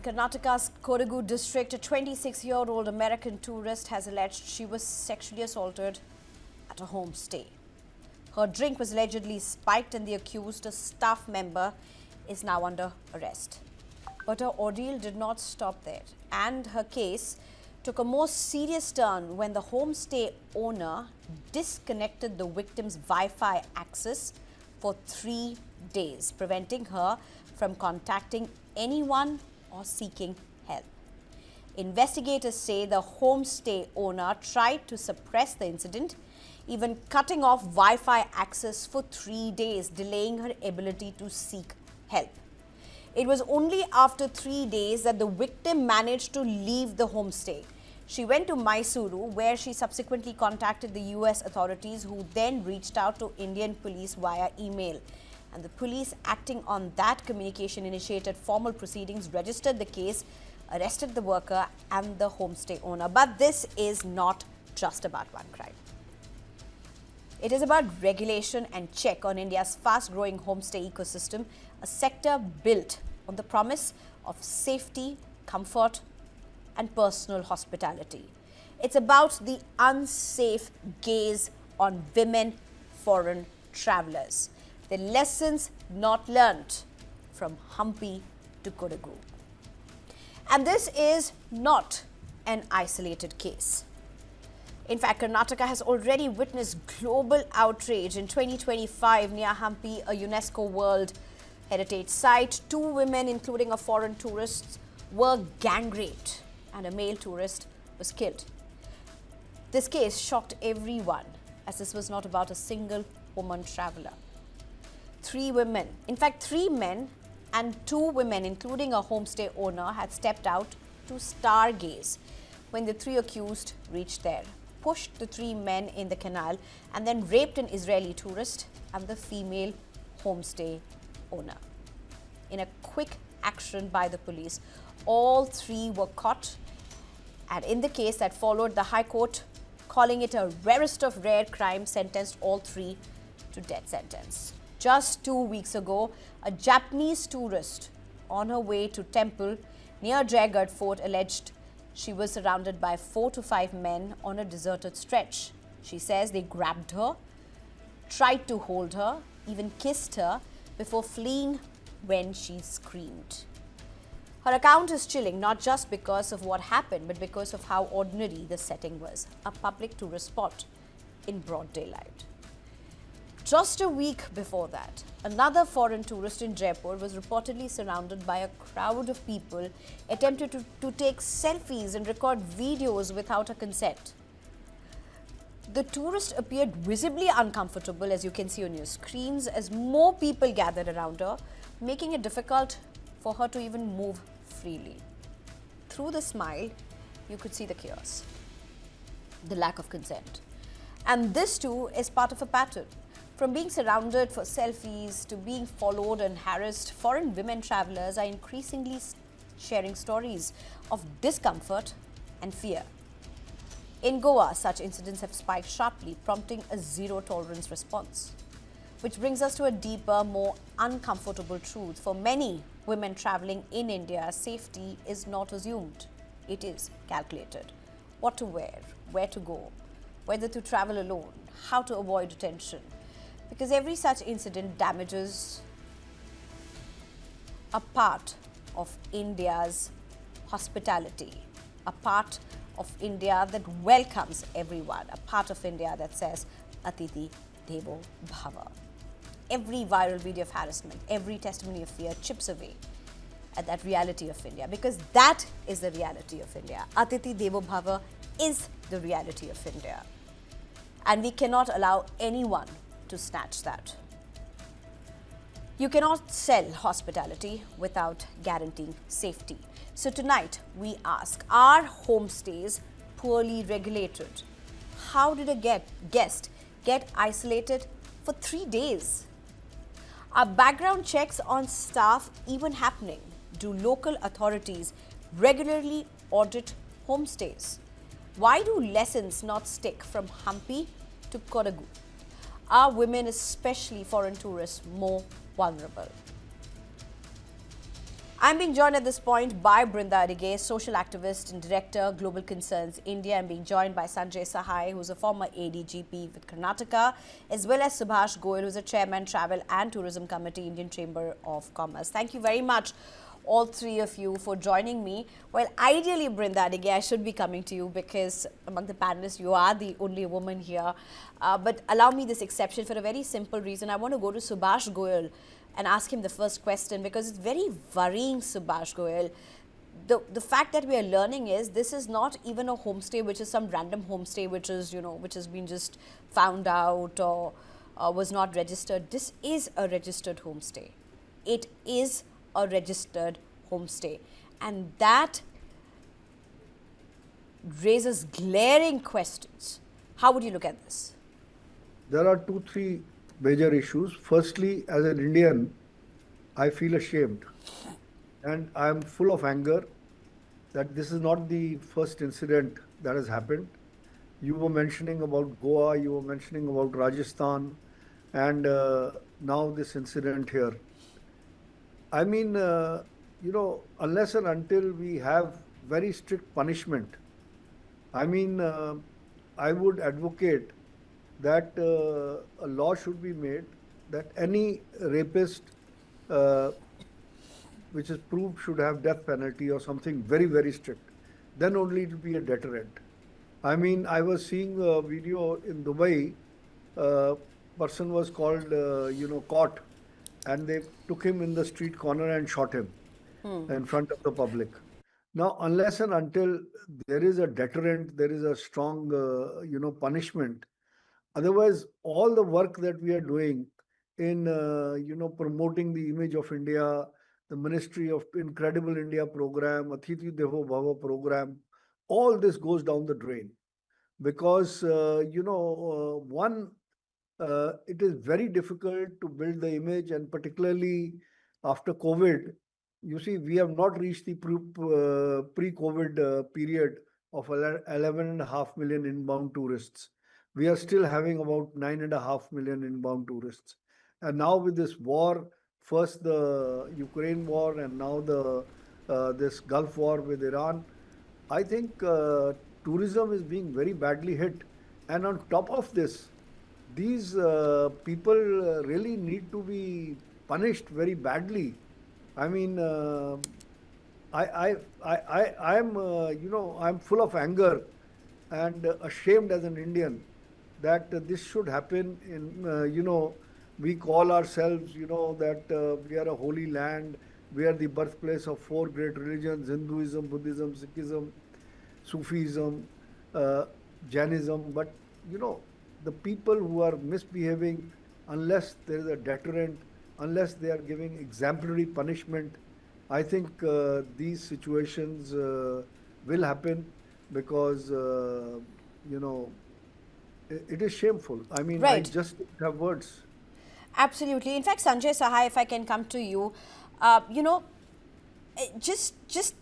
Karnataka's Kodagu district, a 26-year-old American tourist has alleged she was sexually assaulted at a homestay. Her drink was allegedly spiked and the accused, a staff member, is now under arrest. But her ordeal did not stop there, and her case took a more serious turn when the homestay owner disconnected the victim's Wi-Fi access for 3 days, preventing her from contacting anyone or seeking help. Investigators say the homestay owner tried to suppress the incident, even cutting off Wi-Fi access for 3 days, delaying her ability to seek help. It was only after 3 days that the victim managed to leave the homestay. She went to Mysuru, where she subsequently contacted the US authorities, who then reached out to Indian police via email. And the police, acting on that communication, initiated formal proceedings, registered the case, arrested the worker and the homestay owner. But this is not just about one crime. It is about regulation and check on India's fast-growing homestay ecosystem, a sector built on the promise of safety, comfort, and personal hospitality. It's about the unsafe gaze on women foreign travelers. The lessons not learnt from Hampi to Kodagu. And this is not an isolated case. In fact, Karnataka has already witnessed global outrage. In 2025, near Hampi, a UNESCO World Heritage Site, 2 women, including a foreign tourist, were gang raped and a male tourist was killed. This case shocked everyone, as this was not about a single woman traveler. 3 women, in fact 3 men and 2 women, including a homestay owner, had stepped out to stargaze when the 3 accused reached there, pushed the 3 men in the canal, and then raped an Israeli tourist and the female homestay owner. In a quick action by the police, all 3 were caught, and in the case that followed, the High Court, calling it a rarest of rare crimes, sentenced all 3 to death sentence. Just 2 weeks ago, a Japanese tourist on her way to temple near Jaipur Fort alleged she was surrounded by 4 to 5 men on a deserted stretch. She says they grabbed her, tried to hold her, even kissed her before fleeing when she screamed. Her account is chilling, not just because of what happened, but because of how ordinary the setting was, a public tourist spot in broad daylight. Just a week before that, another foreign tourist in Jaipur was reportedly surrounded by a crowd of people, attempted to take selfies and record videos without her consent. The tourist appeared visibly uncomfortable, as you can see on your screens, as more people gathered around her, making it difficult for her to even move freely. Through the smile, you could see the chaos, the lack of consent. And this too is part of a pattern. From being surrounded for selfies to being followed and harassed, foreign women travelers are increasingly sharing stories of discomfort and fear. In Goa, such incidents have spiked sharply, prompting a zero-tolerance response. Which brings us to a deeper, more uncomfortable truth. For many women traveling in India, safety is not assumed. It is calculated. What to wear, where to go, whether to travel alone, how to avoid detention. Because every such incident damages a part of India's hospitality, a part of India that welcomes everyone, a part of India that says, Atithi Devo Bhava. Every viral video of harassment, every testimony of fear chips away at that reality of India, because that is the reality of India. Atithi Devo Bhava is the reality of India. And we cannot allow anyone to snatch that. You cannot sell hospitality without guaranteeing safety. So tonight we ask, are homestays poorly regulated? How did a guest get isolated for 3 days? Are background checks on staff even happening? Do local authorities regularly audit homestays? Why do lessons not stick from Hampi to Kodagu? Are women, especially foreign tourists, more vulnerable? I'm being joined at this point by Brinda Adige, social activist and director, Global Concerns India. I'm being joined by Sanjay Sahai, who's a former ADGP with Karnataka, as well as Subhash Goyal, who's a chairman, Travel and Tourism Committee, Indian Chamber of Commerce. Thank you very much, all three of you, for joining me. Well, ideally, Brinda Adige, I should be coming to you because among the panelists, you are the only woman here. But allow me this exception for a very simple reason. I want to go to Subhash Goyal and ask him the first question because it's very worrying, Subhash Goyal. The fact that we are learning is this is not even a homestay which is some random homestay which is, which has been just found out or was not registered. This is a registered homestay. It is a registered homestay. And that raises glaring questions. How would you look at this? There are two, three major issues. Firstly, as an Indian, I feel ashamed and I am full of anger that this is not the first incident that has happened. You were mentioning about Goa, you were mentioning about Rajasthan, and now this incident here. I mean, unless and until we have very strict punishment, I mean, I would advocate that a law should be made that any rapist which is proved should have death penalty or something very, very strict. Then only it will be a deterrent. I mean, I was seeing a video in Dubai, person was called, caught, and they took him in the street corner and shot him in front of the public. Now, unless and until there is a deterrent, there is a strong, punishment. Otherwise, all the work that we are doing in, promoting the image of India, the Ministry of Incredible India program, Atithi Devo Bhava program, all this goes down the drain. Because, it is very difficult to build the image, and particularly after COVID, you see, we have not reached the pre-COVID period of 11.5 million inbound tourists. We are still having about 9.5 million inbound tourists. And now with this war, first the Ukraine war and now this Gulf war with Iran, I think tourism is being very badly hit. And on top of this, these people really need to be punished very badly. I mean, I'm full of anger and ashamed as an Indian that this should happen in, we call ourselves, that we are a holy land. We are the birthplace of four great religions: Hinduism, Buddhism, Sikhism, Sufism, Jainism. But, the people who are misbehaving, unless there is a deterrent, unless they are giving exemplary punishment, I think these situations will happen because, it is shameful. I mean, Right. I just don't have words. Absolutely. In fact, Sanjay Sahai, if I can come to you, just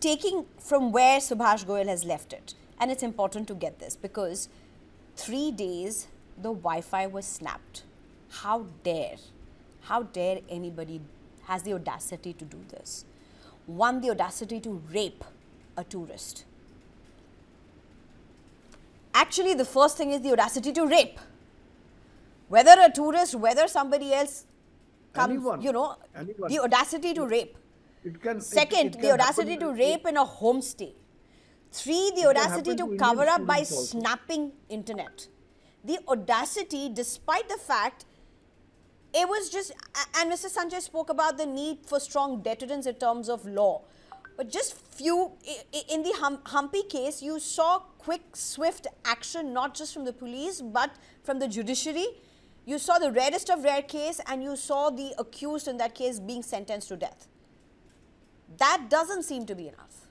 taking from where Subhash Goyal has left it, and it's important to get this because 3 days the Wi-Fi was snapped. How dare anybody has the audacity to do this? One, the audacity to rape a tourist. Actually, the first thing is the audacity to rape. Whether a tourist, whether somebody else comes, Anyone. the audacity to rape. It can. Second, it the can audacity happen- to rape in a homestay. Three, the can audacity happen to to cover Indian up by students also. snapping internet. The audacity, despite the fact, it was just, and Mr. Sanjay spoke about the need for strong deterrence in terms of law. But just in the Hampi case, you saw quick, swift action, not just from the police, but from the judiciary. You saw the rarest of rare case, and you saw the accused in that case being sentenced to death. That doesn't seem to be enough.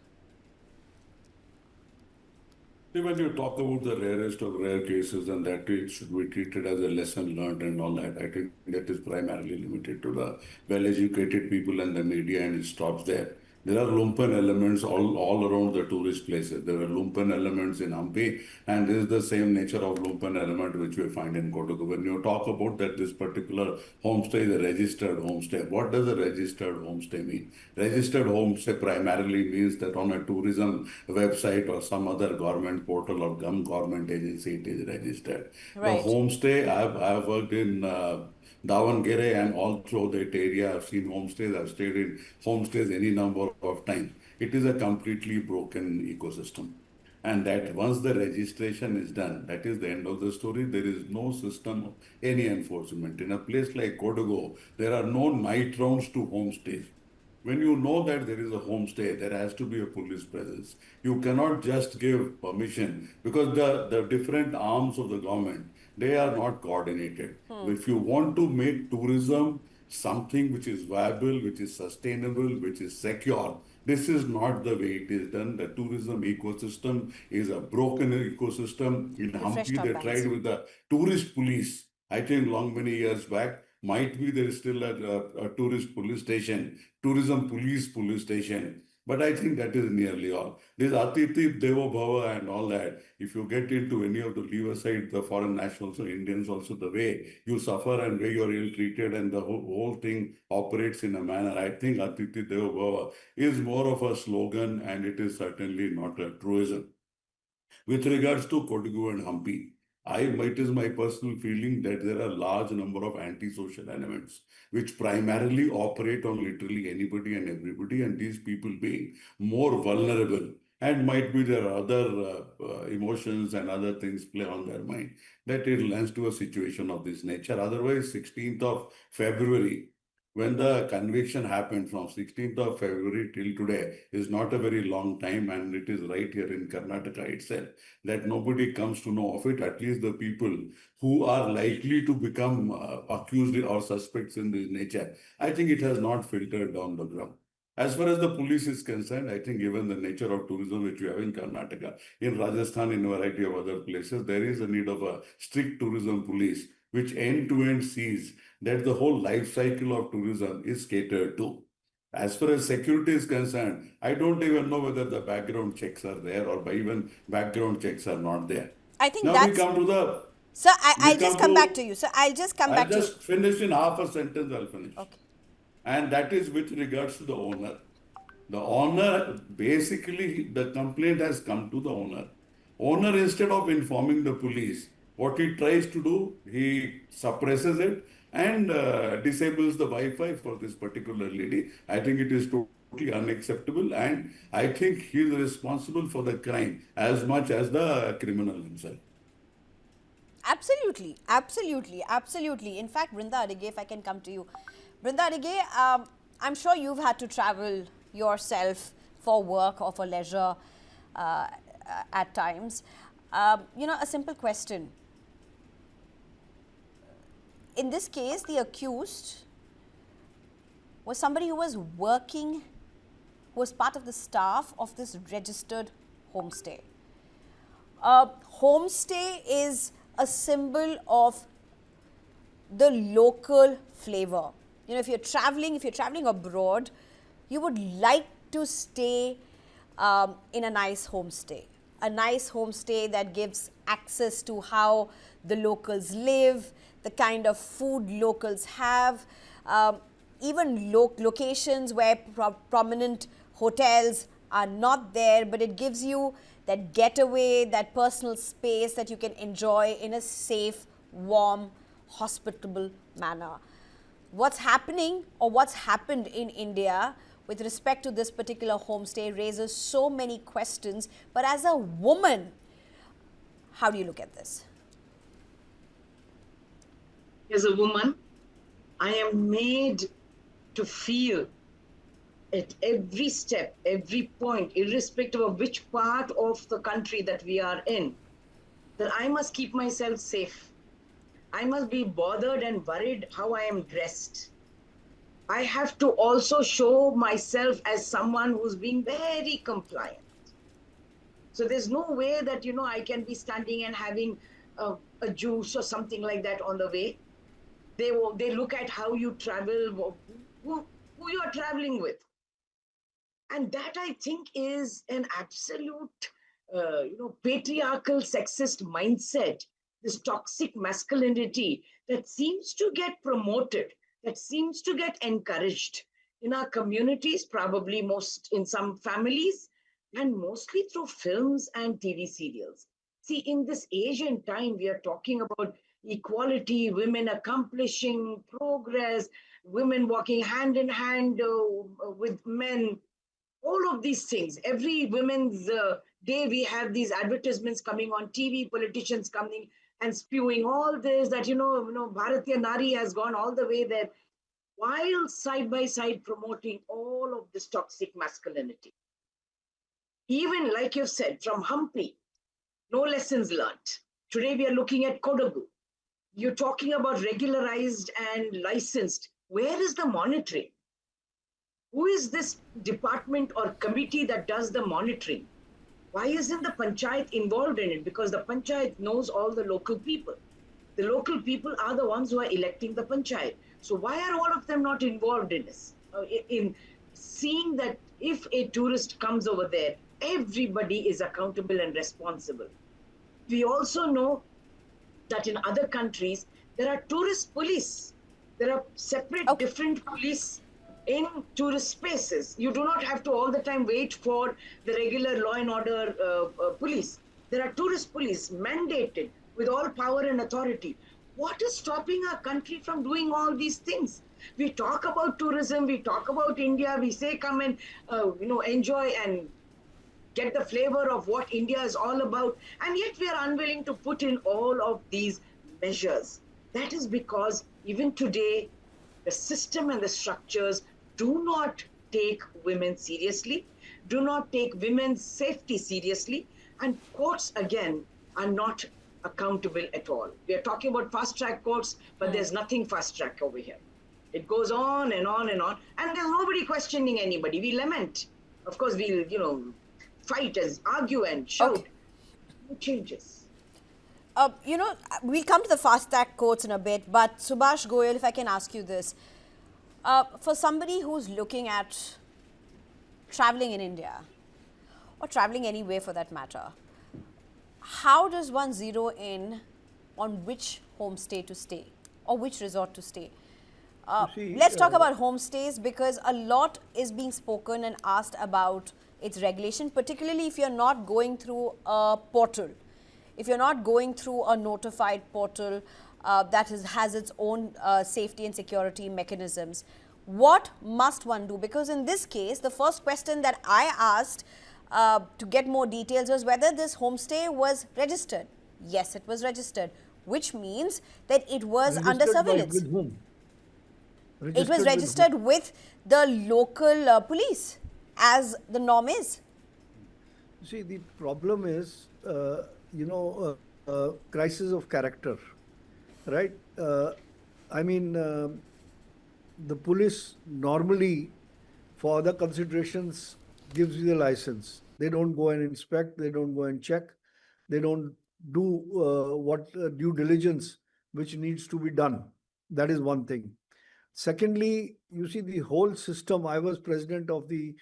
See, when you talk about the rarest of rare cases and that it should be treated as a lesson learned and all that, I think that is primarily limited to the well-educated people and the media, and it stops there. There are lumpen elements all around the tourist places. There are lumpen elements in Hampi, and this is the same nature of lumpen element which we find in Kodagu. When you talk about that this particular homestay is a registered homestay, what does a registered homestay mean? Registered homestay primarily means that on a tourism website or some other government portal or some government agency it is registered. The Right. homestay, I've worked in Davangere and all through that area. I've seen homestays. I've stayed in homestays any number of times. It is a completely broken ecosystem. And that once the registration is done, that is the end of the story. There is no system of any enforcement. In a place like Kodagu, there are no night rounds to homestays. When you know that there is a homestay, there has to be a police presence. You cannot just give permission because the different arms of the government, they are not coordinated. If you want to make tourism something which is viable, which is sustainable, which is secure, this is not the way it is done. The tourism ecosystem is a broken ecosystem. In Refreshed Hampi, our they bands. tried with the tourist police. I think long many years back, might be there is still a tourist police station, tourism police station. But I think that is nearly all. This Atithi Devo Bhava and all that, if you get into any of the leave aside the foreign nationals or Indians also, the way you suffer and way you're ill treated and the whole thing operates in a manner, I think Atithi Devo Bhava is more of a slogan and it is certainly not a truism. With regards to Kodagu and Hampi, it is my personal feeling that there are a large number of antisocial elements which primarily operate on literally anybody and everybody, and these people being more vulnerable and might be there are other emotions and other things play on their mind that it lands to a situation of this nature. Otherwise, 16th of February, when the conviction happened from 16th of February till today is not a very long time, and it is right here in Karnataka itself that nobody comes to know of it, at least the people who are likely to become accused or suspects in this nature. I think it has not filtered down the ground. As far as the police is concerned, I think given the nature of tourism which we have in Karnataka, in Rajasthan, in a variety of other places, there is a need of a strict tourism police which end to end sees that the whole life cycle of tourism is catered to. As far as security is concerned, I don't even know whether the background checks are there or even background checks are not there. I think Now we that's. come to the, Sir, we I'll just come come back to to, you. Sir, I'll just come I'll back to you. just finish in half a sentence, I'll finish. Okay. And that is with regards to the owner. The owner, basically, the complaint has come to the owner. Owner, instead of informing the police, what he tries to do, he suppresses it and disables the Wi-Fi for this particular lady. I think it is totally unacceptable, and I think he is responsible for the crime as much as the criminal himself. Absolutely, absolutely, absolutely. In fact, Brinda Adige, if I can come to you. Brinda Adige, I'm sure you've had to travel yourself for work or for leisure at times. A simple question. In this case, the accused was somebody who was working, who was part of the staff of this registered homestay. Homestay is a symbol of the local flavor. If you're traveling abroad, you would like to stay in a nice homestay. A nice homestay that gives access to how the locals live, the kind of food locals have, even locations where prominent hotels are not there, but it gives you that getaway, that personal space that you can enjoy in a safe, warm, hospitable manner. What's happening or what's happened in India with respect to this particular homestay raises so many questions. But as a woman, how do you look at this? As a woman, I am made to feel at every step, every point, irrespective of which part of the country that we are in, that I must keep myself safe. I must be bothered and worried how I am dressed. I have to also show myself as someone who's being very compliant. So there's no way that, I can be standing and having a juice or something like that on the way. They look at how you travel, who you are traveling with. And that, I think, is an absolute, patriarchal, sexist mindset, this toxic masculinity that seems to get promoted, that seems to get encouraged in our communities, probably most in some families, and mostly through films and TV serials. See, in this age and time, we are talking about equality, women accomplishing progress, women walking hand in hand with men, all of these things. Every women's day, we have these advertisements coming on TV, politicians coming and spewing all this that, Bharatiya Nari has gone all the way there, while side by side promoting all of this toxic masculinity. Even like you've said, from Hampi, no lessons learned. Today we are looking at Kodagu. You're talking about regularized and licensed. Where is the monitoring? Who is this department or committee that does the monitoring? Why isn't the panchayat involved in it? Because the panchayat knows all the local people. The local people are the ones who are electing the panchayat. So why are all of them not involved in this? In seeing that if a tourist comes over there, everybody is accountable and responsible. We also know that in other countries, there are tourist police. There are separate, different police in tourist spaces. You do not have to all the time wait for the regular law and order police. There are tourist police mandated with all power and authority. What is stopping our country from doing all these things? We talk about tourism, we talk about India, we say come and enjoy and get the flavor of what India is all about, and yet we are unwilling to put in all of these measures. That is because even today, the system and the structures do not take women seriously, do not take women's safety seriously, and courts, again, are not accountable at all. We are talking about fast track courts, but there's nothing fast track over here. It goes on and on and on, and there's nobody questioning anybody. We lament. Of course, we'll, fight and argue and shout. Okay. No changes. We'll come to the fast track courts in a bit, but Subhash Goyal, if I can ask you this. For somebody who's looking at traveling in India, or traveling anywhere for that matter, how does one zero in on which homestay to stay or which resort to stay? Let's talk about homestays, because a lot is being spoken and asked about its regulation, particularly if you're not going through a portal, if you're not going through a notified portal that has its own safety and security mechanisms. What must one do? Because in this case, the first question that I asked to get more details was whether this homestay was registered. Yes, it was registered, which means that it was under surveillance. With whom? It was registered with the local police, as the norm is. See, the problem is, crisis of character, right? The police normally, for other considerations, gives you the license. They don't go and inspect, they don't go and check, they don't do what due diligence which needs to be done. That is one thing. Secondly, you see the whole system. I was president of the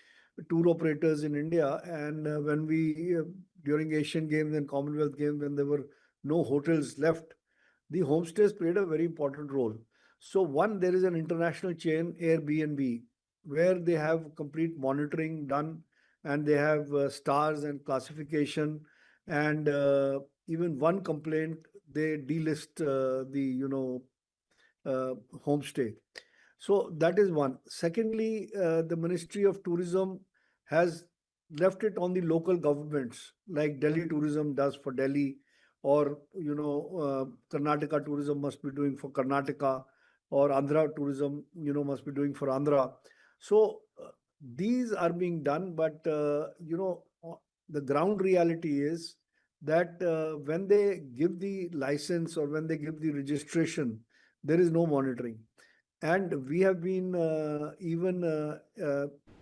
tour operators in India, and when we during Asian Games and Commonwealth Games, when there were no hotels left, the homestays played a very important role. So one, there is an international chain, Airbnb, where they have complete monitoring done, and they have stars and classification, and even one complaint, they delist the homestay. So that is one. Secondly, the Ministry of Tourism has left it on the local governments, like Delhi Tourism does for Delhi, or Karnataka Tourism must be doing for Karnataka, or Andhra Tourism must be doing for Andhra. So these are being done, but the ground reality is that when they give the license or when they give the registration, there is no monitoring. And we have been even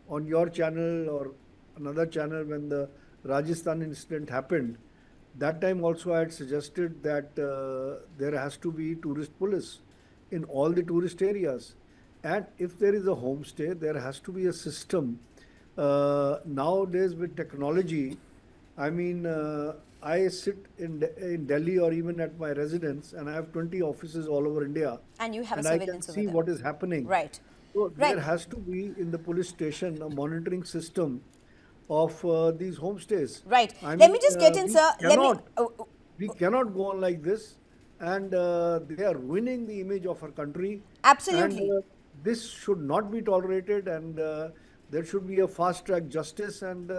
on your channel or another channel, when the Rajasthan incident happened, that time also I had suggested that there has to be tourist police in all the tourist areas. And if there is a homestay, there has to be a system Nowadays with technology, I mean, I sit in Delhi or even at my residence, and I have 20 offices all over India, And you have a and I can surveillance over see them. what is happening. Right. So there Right. has to be in the police station a monitoring system of these homestays. Right. I Let me mean, just get in, sir. we cannot go on like this, and they are ruining the image of our country, and Absolutely. this should not be tolerated, and there should be a fast track justice, and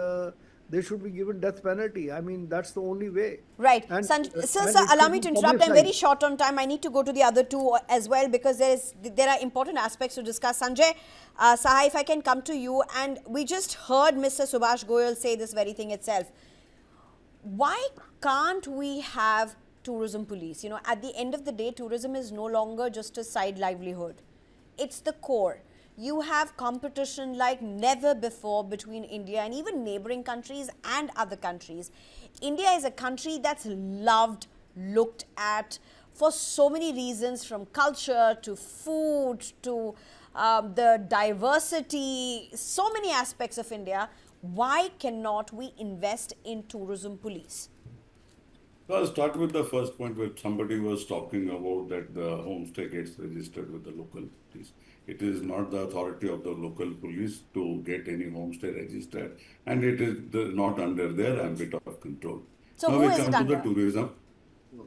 they should be given death penalty. I mean, that's the only way, Right. and Sir, it allow should me be to interrupt. I'm very publicized. short on time. I need to go to the other two as well because there are important aspects to discuss. Sanjay, Saha, if I can come to you. And we just heard Mr. Subhash Goyal say this very thing itself. Why can't we have tourism police? You know, at the end of the day, tourism is no longer just a side livelihood. It's the core. You have competition like never before between India and even neighboring countries and other countries. India is a country that's loved, looked at for so many reasons, from culture to food to the diversity, so many aspects of India. Why cannot we invest in tourism police? So I'll start with the first point where somebody was talking about that the homestay gets registered with the local police. It is not the authority of the local police to get any homestay registered, and it is not under their ambit of control. So Now who we is it come to the under? tourism.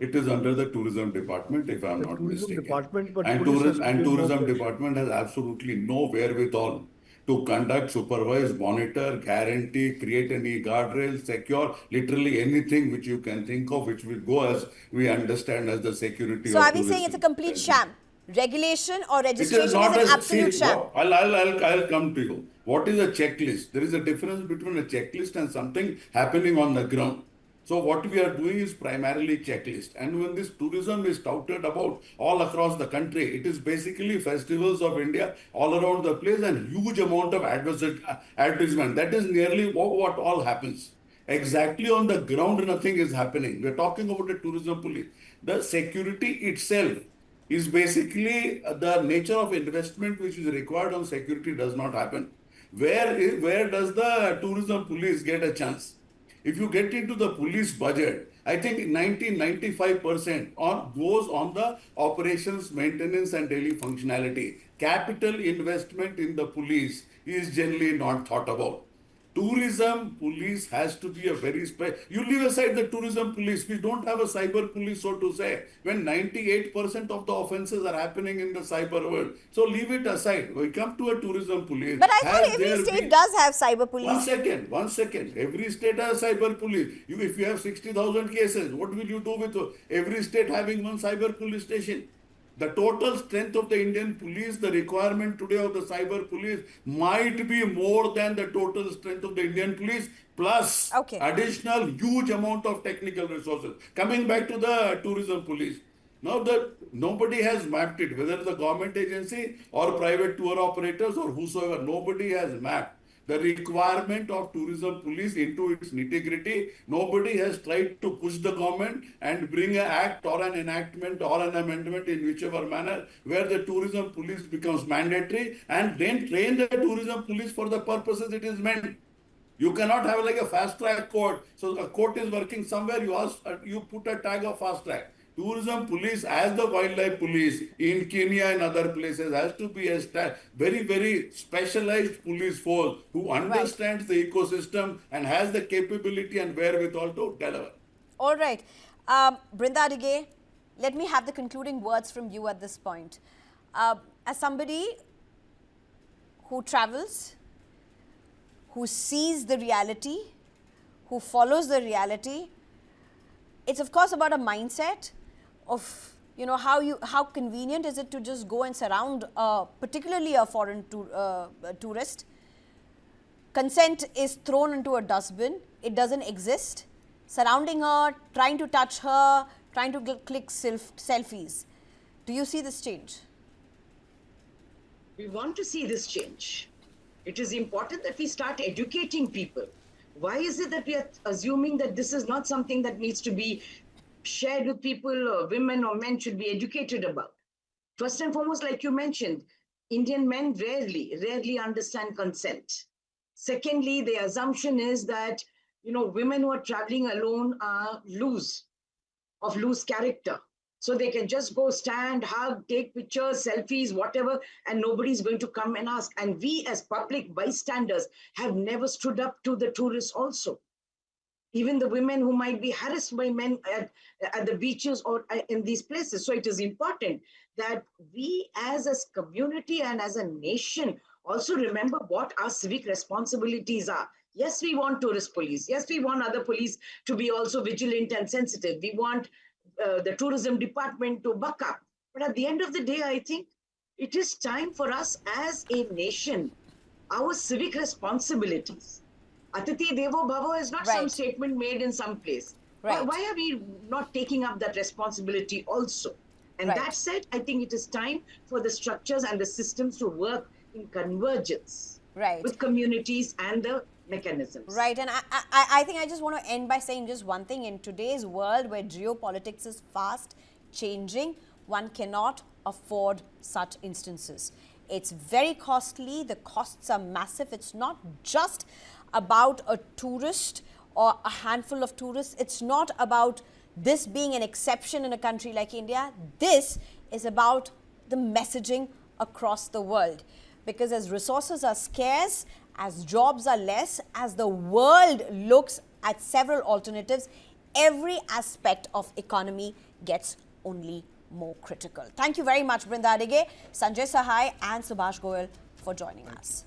It is under the tourism department, if I'm The not tourism mistaken. department, but And police has to give more tourism pressure. department has absolutely no wherewithal to conduct, supervise, monitor, guarantee, create any guardrails, secure, literally anything which you can think of, which will go as we understand as the security So of are we saying it's a tourism. complete sham? Regulation or It is registration is not an a, absolute see, sham. what, I'll come to you. What is a checklist? There is a difference between a checklist and something happening on the ground. So what we are doing is primarily checklist. And when this tourism is touted about all across the country, it is basically festivals of India all around the place and huge amount of advertisement. That is nearly what all happens. Exactly on the ground, nothing is happening. We're talking about the tourism police. The security itself is basically the nature of investment which is required on security does not happen. Where does the tourism police get a chance? If you get into the police budget, I think 90-95% on goes on the operations, maintenance, and daily functionality. Capital investment in the police is generally not thought about. Tourism police has to be a very you leave aside the tourism police, we don't have a cyber police, so to say, when 98% of the offenses are happening in the cyber world. So leave it aside, we come to a tourism police. But I thought Has every there state been does have cyber one police. second, 1 second. Every state has cyber police. If you have 60,000 cases, what will you do with every state having one cyber police station? The total strength of the Indian police, the requirement today of the cyber police might be more than the total strength of the Indian police, plus Okay. additional huge amount of technical resources. Coming back to the tourism police. Now nobody has mapped it, whether the government agency or private tour operators or whosoever, nobody has mapped the requirement of tourism police into its nitty-gritty. Nobody has tried to push the government and bring an act or an enactment or an amendment in whichever manner where the tourism police becomes mandatory and then train the tourism police for the purposes it is meant. You cannot have like a fast track court. So a court is working somewhere, you put a tag of fast track. Tourism police as the wildlife police in Kenya and other places has to be a very, very specialized police force who Right. understands the ecosystem and has the capability and wherewithal to deliver. All right. Brinda Adige, let me have the concluding words from you at this point. As somebody who travels, who sees the reality, who follows the reality, it's of course about a mindset of, you know, how convenient is it to just go and surround particularly a foreign tourist. Consent is thrown into a dustbin. It doesn't exist. Surrounding her, trying to touch her, trying to click selfies. Do you see this change? We want to see this change. It is important that we start educating people. Why is it that we are assuming that this is not something that needs to be shared with people, or women or men should be educated about? First and foremost, like you mentioned, Indian men rarely understand consent. Secondly, the assumption is that, women who are traveling alone are loose character. So they can just go stand, hug, take pictures, selfies, whatever, and nobody's going to come and ask. And we as public bystanders have never stood up to the tourists also. Even the women who might be harassed by men at the beaches or in these places. So it is important that we as a community and as a nation also remember what our civic responsibilities are. Yes, we want tourist police. Yes, we want other police to be also vigilant and sensitive. We want the tourism department to buck up. But at the end of the day, I think it is time for us as a nation, our civic responsibilities. Atithi Devo Bhava is not some Right. statement made in some place. Right. Why are we not taking up that responsibility also? And Right. that said, I think it is time for the structures and the systems to work in convergence Right. with communities and the mechanisms. Right, and I think I just want to end by saying just one thing. In today's world where geopolitics is fast changing, one cannot afford such instances. It's very costly, the costs are massive. It's not just about a tourist or a handful of tourists. It's not about this being an exception in a country like India. This is about the messaging across the world. Because as resources are scarce, as jobs are less, as the world looks at several alternatives, every aspect of economy gets only more critical. Thank you very much, Brinda Adige, Sanjay Sahai and Subhash Goyal for joining us.